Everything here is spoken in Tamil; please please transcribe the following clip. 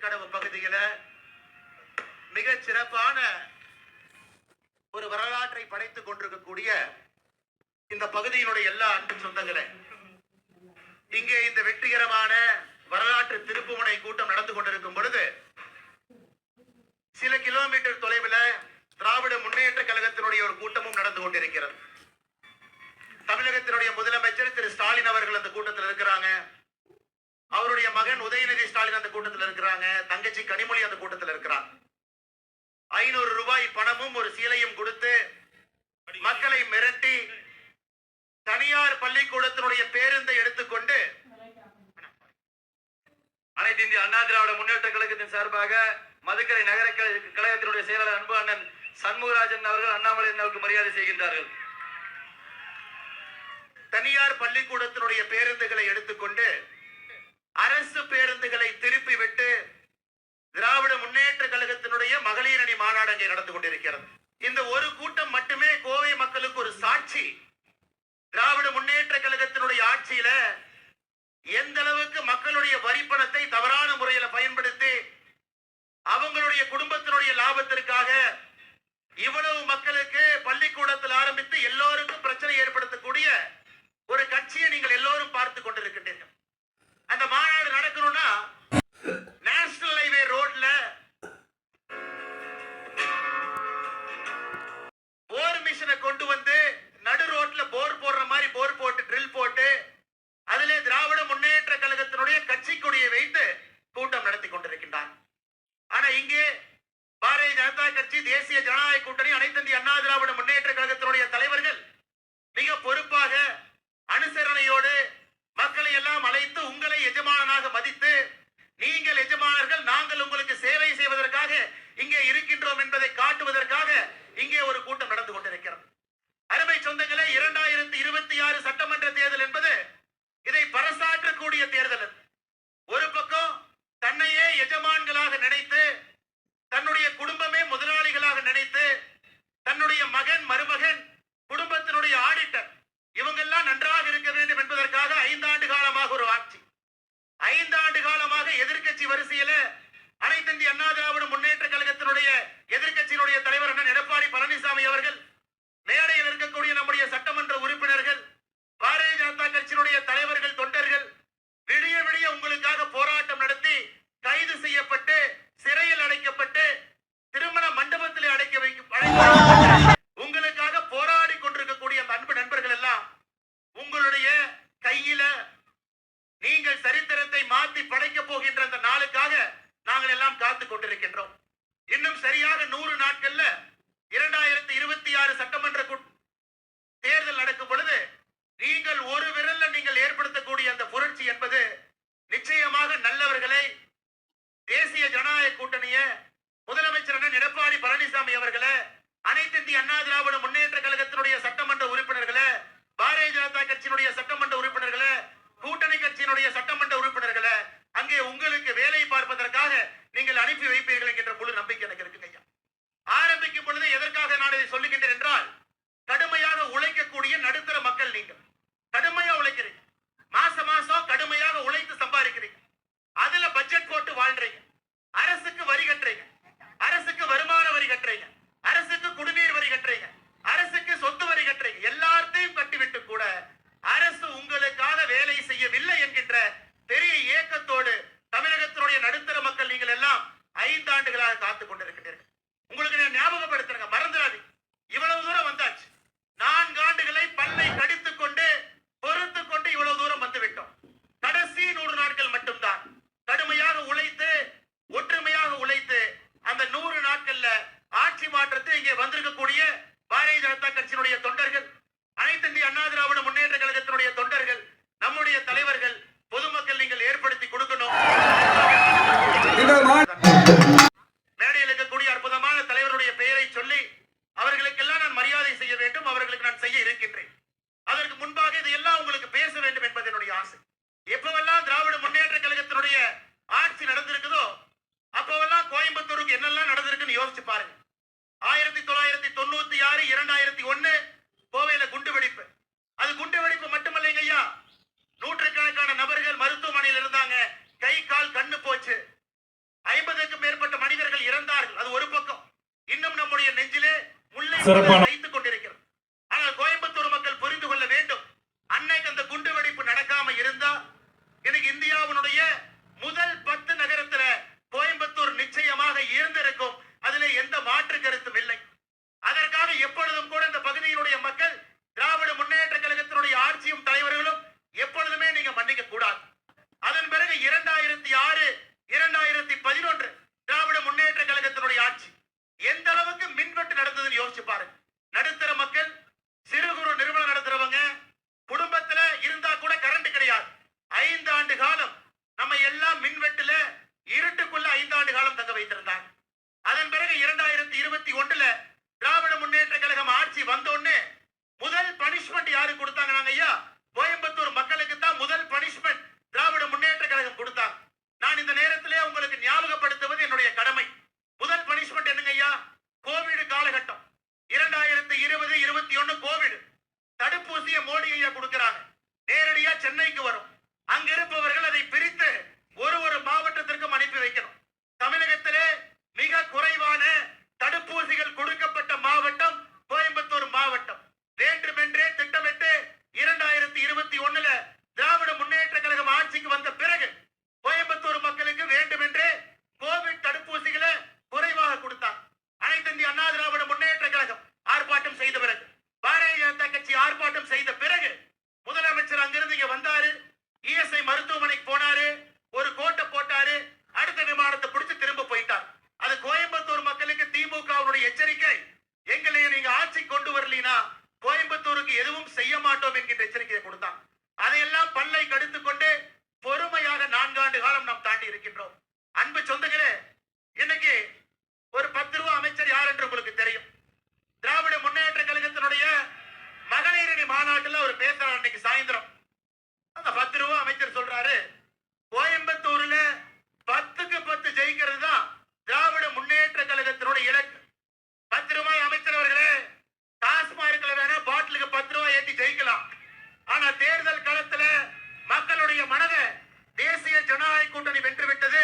கடவு பகுதியில மிக சிறப்பான ஒரு வரலாற்றை படைத்துக் கொண்டிருக்கக்கூடிய இந்த பகுதியினுடைய எல்லா அன்பு சொந்தங்களே, இங்கே இந்த வெற்றிகரமான வரலாற்று திருப்புமுனை கூட்டம் நடந்து கொண்டிருக்கும் பொழுது சில கிலோமீட்டர் தொலைவில் திராவிட முன்னேற்ற கழகத்தினுடைய ஒரு கூட்டமும் நடந்து கொண்டிருக்கிறது. தமிழகத்தினுடைய முதலமைச்சர் திரு ஸ்டாலின் அவர்கள் அந்த கூட்டத்தில் இருக்கிறாங்க. அவருடைய மகன் உதயநிதி ஸ்டாலின் அந்த கூட்டத்தில் இருக்கிறாங்க. தங்கச்சி கனிமொழி அந்த கூட்டத்தில் இருக்கிறாங்க. 500 ரூபாய் பணமும் ஒரு சீலையும் கொடுத்து மக்களை மிரட்டி தனியார் பள்ளிக்கூடத்தினுடைய பேருந்தை எடுத்துக்கொண்டு அனைத்து இந்திய அண்ணா திராவிட முன்னேற்ற கழகத்தின் சார்பாக மதுக்கரை நகர கழகத்தினுடைய செயலாளர் அன்பு அண்ணன் சண்முகராஜன் அவர்கள் அண்ணாமலை அண்ணாவுக்கு மரியாதை செய்கின்றார்கள். தனியார் பள்ளிக்கூடத்தினுடைய பேருந்துகளை எடுத்துக்கொண்டு அரசு பேருந்துகளை திருப்பி விட்டு திராவிட முன்னேற்ற கழகத்தினுடைய மகளிர் அணி மாநாடு அங்கே நடந்து கொண்டிருக்கிறது. இந்த ஒரு கூட்டம் மட்டுமே கோவை மக்களுக்கு ஒரு சாட்சி. திராவிட முன்னேற்ற கழகத்தினுடைய ஆட்சியில எந்த அளவுக்கு மக்களுடைய வரி பணத்தை தவறான முறையில பயன்படுத்தி அவங்களுடைய குடும்பத்தினுடைய லாபத்திற்காக இவ்வளவு மக்களுக்கு பள்ளிக்கூடத்தில் ஆரம்பித்து எல்லோருக்கும் பிரச்சனை ஏற்படுத்தக்கூடிய ஒரு கட்சியை நீங்கள் எல்லோரும் பார்த்து கொண்டிருக்கின்றீர்கள். அந்த மாநாடு நடக்கணும்னா நேஷனல் ஹைவே ரோட்ல போர் மிஷினை கொண்டு வந்து நடு ரோட்ல போர் போடுற மாதிரி போர் போட்டு ட்ரில் போட்டு அதிலே திராவிட முன்னேற்ற கழகத்தினுடைய கட்சி கொடியை வைத்து கூட்டம் நடத்தி கொண்டிருக்கின்றார். ஆனா இங்கே பாரதிய ஜனதா கட்சி, தேசிய ஜனநாயக கூட்டணி, அனைத்து இந்திய அண்ணா திராவிட முன்னேற்ற கழகத்தினுடைய தலைவர்கள் மிக பொறுப்பாக அனுசரணையோடு மக்களை எல்லாம் அழைத்து உங்களை எஜமானனாக மதித்து நீங்கள் எஜமானர்கள், நாங்கள் உங்களுக்கு சேவை செய்வதற்காக இங்கே இருக்கின்றோம் என்பதை காட்டுவதற்காக இங்கே ஒரு கூட்டம் நடந்து கொண்டிருக்கிறது. அருமை சொந்தங்களே, 2026 சட்டமன்ற தேர்தல் என்பது இதை பறைசாற்றக்கூடிய தேர்தல். ஒரு பக்கம் தன்னையே எஜமான்களாக நினைத்து, தன்னுடைய குடும்பமே முதலாளிகளாக நினைத்து, தன்னுடைய மகன், மருமகன், குடும்பத்தினுடைய ஆடிட்டர் இவங்கெல்லாம் நன்றாக இருக்க வேண்டும் என்பதற்காக 5 ஆண்டு காலமாக ஒரு ஆட்சி, 5 ஆண்டு காலமாக எதிர்கட்சி வரிசையில அனைத்து இந்திய அண்ணா திராவிட முன்னேற்ற கழகத்தினுடைய எதிர்கட்சியினுடைய தலைவர் அண்ணன் எடப்பாடி பழனிசாமி அவர்கள், மேடையில் இருக்கக்கூடிய நம்முடைய சட்டமன்ற உறுப்பினர்கள், பாரதிய ஜனதா கட்சியினுடைய தலைவர்கள், தொண்டர்கள் விடிய விடிய உங்களுக்காக போராட்டம் நடத்தி கைது செய்யப்பட்டு சிறையில் அடைக்கப்பட்டு திருமண மண்டபத்தில் அடைக்க வைக்க உங்களுக்காக போராடி கொண்டிருக்கக்கூடிய அந்த அன்பு நண்பர்கள் எல்லாம் உங்களுடைய கையில நீங்கள் சரித்திரத்தை மாற்றி படைக்க போகின்ற அந்த நாளுக்காக நாங்கள் எல்லாம் காத்து கொண்டிருக்கின்றோம். இன்னும் சரியாக 100 நாட்கள்ல 2026 சட்டமன்ற தேர்தல் நடக்கும் பொழுது நீங்கள் ஒரு விரல்ல நீங்கள் ஏற்படுத்தக்கூடிய அந்த புரட்சி என்பது நிச்சயமாக நல்லவர்களை, தேசிய ஜனநாயக கூட்டணிய முதலமைச்சர் அண்ணன் எடப்பாடி பழனிசாமி அவர்களை, அனைத்து இந்திய அண்ணா திராவிட முன்னேற்ற கழகத்தினுடைய சட்டமன்ற உறுப்பினர்களை, பாரதிய ஜனதா கட்சியினுடைய சட்டமன்ற உறுப்பினர்களை, கூட்டணி கட்சியினுடைய சட்டமன்ற உறுப்பினர்களை அங்கே உங்களுக்கு வேலை பார்ப்பதற்காக நீங்கள் அனுப்பி வைப்பீர்கள் என்கின்ற முழு நம்பிக்கை எனக்கு இருக்குங்க. ஆரம்பிக்கும் பொழுது எதற்காக நான் இதை சொல்லுகின்றேன் என்றால், கடுமையாக உழைக்கக்கூடிய நடுத்தர மக்கள், நீங்கள் கடுமையா உழைக்கிறீங்க, மாசம் மாசம் கடுமையாக உழைத்து சம்பாதிக்கிறீங்க, அதுல பட்ஜெட் போட்டு வாழ்றீங்க, அரசுக்கு வரி கட்டுறீங்க, அரசுக்கு வருமான வரி கட்டுறீங்க, அரசுக்கு குடிநீர் வரி கட்டுறீங்க, அரசுக்கு சொத்து வரி கட்டுறீங்க. எல்லாத்தையும் கட்டிவிட்டு கூட அரசு உங்களுக்காக வேலை செய்யவில்லை என்கின்ற பெரிய ஏக்கத்தோடு தமிழகத்தினுடைய நடுத்தர மக்கள் நீங்கள் எல்லாம் 5 ஆண்டுகளாக காத்துக் கொண்டிருக்கிறீர்கள். உங்களுக்கு நான் ஞாபகப்படுத்துறேங்க, மறந்துடாதீங்க. இவ்வளவு தூரம் வந்தாச்சு. 4 ஆண்டுகளை பல்லை கடித்துக் கொண்டு பொறுத்துக் கொண்டு இவ்வளவு தூரம் வந்துவிட்டோம். கடைசி 100 நாட்கள் மட்டும்தான் கடுமையாக உழைத்து, ஒற்றுமையாக உழைத்து அந்த 100 நாட்கள்ல ஆட்சி மாற்றத்தை இங்கே வந்திருக்கக்கூடிய பாரதிய ஜனதா கட்சியினுடைய தொண்டர்கள், அனைத்து இந்திய அண்ணா திராவிட முன்னேற்ற கழகத்தினுடைய தொண்டர்கள், நம்முடைய தலைவர்கள், பொதுமக்கள் நீங்கள் ஏற்படுத்தி கொடுக்கணும். மேடையில் இருக்கக்கூடிய அற்புதமான தலைவருடைய பெயரை சொல்லி அவர்களுக்கெல்லாம் நான் மரியாதை செய்ய வேண்டும், அவர்களுக்கு நான் செய்ய இருக்கின்றேன். அதற்கு முன்பாக இதையெல்லாம் உங்களுக்கு பேச வேண்டும் என்பது என்னுடைய ஆசை. எப்பவெல்லாம் திராவிட முன்னேற்ற கழகத்தினுடைய ஆட்சி நடந்திருக்குதோ அப்பவெல்லாம் கோயம்புத்தூருக்கு என்னெல்லாம் நடந்திருக்குன்னு யோசிச்சு பாருங்க. 1996, 2001 கோவையில குண்டு வெடிப்பு. அது குண்டு வெடிப்பு மட்டுமல்லைங்க ஐயா, நூற்றுக்கணக்கான நபர்கள் மருத்துவமனையில் இருந்தாங்க, கை கால் கண்ணு போச்சு. சிறப்பான வைத்துக் கொண்டிருக்கிறது. ஆனால் கோயம்புத்தூர் மக்கள் புரிந்து கொள்ள வேண்டும், அன்னைக்கு அந்த குண்டு வெடிப்பு நடக்காம இருந்தா எனக்கு இந்தியாவினுடைய முதல் 10 நகரத்துல கோயம்புத்தூர் நிச்சயமாக இருந்திருக்கும். அதிலே எந்த மாற்று கருத்தும் இல்லை. அதற்காக எப்பொழுதும் கூட இந்த பகுதியினுடைய மக்கள் திராவிட முன்னேற்ற கழகத்தினுடைய ஆட்சியும் தலைவர்களும் எப்பொழுதுமே நீங்க மன்னிக்க கூடாது. அதன் பிறகு 2006 2011 திராவிட முன்னேற்ற கழகத்தினுடைய ஆட்சி எந்த அளவுக்கு மின்வெட்டு நடந்ததுன்னு யோசிச்சு பாருங்க. நடுத்தர மக்கள், சிறு குறு நிறுவனம் நடத்துறவங்க குடும்பத்துல இருந்தா கூட கரண்ட் கிடையாது. 5 ஆண்டு காலம் நம்ம எல்லாம் மின்வெட்டுல இருட்டுக்குள்ள 5 ஆண்டு காலம் தங்க வைத்திருந்தாங்க. அதன் பிறகு 2021 திராவிட முன்னேற்ற கழகம் ஆட்சி வந்தோடனே முதல் பனிஷ்மெண்ட் யாரு கொடுத்தாங்க? ஐயா, கோயம்புத்தூர் மக்களுக்கு தான் முதல் பனிஷ்மெண்ட் திராவிட முன்னேற்ற கழகம் கொடுத்தாங்க. நான் இந்த நேரத்திலே உங்களுக்கு ஞாபகப்படுத்துவது என்னுடைய கடமை. முதல் பனிஷ்மெண்ட் என்னங்க ஐயா? கோவிட் காலகட்டம் 2020-21 கோவிட் தடுப்பூசியை மோடி ஐயா கொடுக்கிறாங்க. நேரடியா சென்னைக்கு வரும். அங்க இருப்பவர்கள் அதை பிரித்து ஒரு மாவட்டத்திற்கும் அனுப்பி வைக்கணும். தமிழகத்திலே மிக குறைவான தடுப்பூசிகள் கொடுக்கப்பட்ட மாவட்டம் கோயம்புத்தூர் மாவட்டம். வேண்டுமென்றே திட்டமிட்டு 2021 திராவிட முன்னேற்ற கழகம் ஆட்சிக்கு வந்த பிறகு கோயம்புத்தூர் மக்களுக்கு வேண்டுமென்றே கோவிட் தடுப்பூசிகளை குறைவாக கொடுத்தார். அனைத்து இந்திய அண்ணா திராவிட முன்னேற்ற கழகம் ஆர்ப்பாட்டம் செய்த பிறகு, பாரதிய ஜனதா கட்சி ஆர்ப்பாட்டம் செய்த பிறகு முதலமைச்சர் அங்கிருந்து இங்க வந்தாரு. இஎஸ்ஐ மருத்துவமனைக்கு போனாரு, ஒரு கோட்டை போட்டாரு, அடுத்த விமானத்தை பிடிச்சு திரும்ப போயிட்டார். அது கோயம்புத்தூர் மக்களுக்கு திமுகவுடைய எச்சரிக்கை. எங்களை நீங்க ஆட்சி கொண்டு வரலீனா கோயம்புத்தூருக்கு எதுவும் செய்ய மாட்டோம் என்கின்ற எச்சரிக்கையை கொடுத்தாங்க. அதையெல்லாம் பல்லை கடித்துக் கொண்டு பொறுமையாக 4 ஆண்டு காலம் நாம் தாண்டி இருக்கின்றோம். அன்பு சொந்தங்களே, இன்னைக்கு ஒரு 10 ரூபாய் அமைச்சர் யார் என்று உங்களுக்கு தெரியும். திராவிட முன்னேற்ற கழகத்தினுடைய மகளிரணி மாநாட்டில் அவர் பேசுறார். இன்னைக்கு சாயந்தரம் அந்த 10 ரூபாய் அமைச்சர் சொல்றாரு, கோயம்புத்தூர்ல 10க்கு 10 ஜெயிக்கிறது தான் திராவிட முன்னேற்ற கழகத்தினுடைய இலக்கு. 10 ரூபாய் அமைச்சர் அவர்களே, டாஸ்மார்க்ல வேணா பாட்டிலுக்கு 10 ரூபாய் ஏற்றி ஜெயிக்கலாம். ஆனா தேர்தல் களத்துல மக்களுடைய மனதை தேசிய ஜனநாயக கூட்டணி வென்று விட்டது.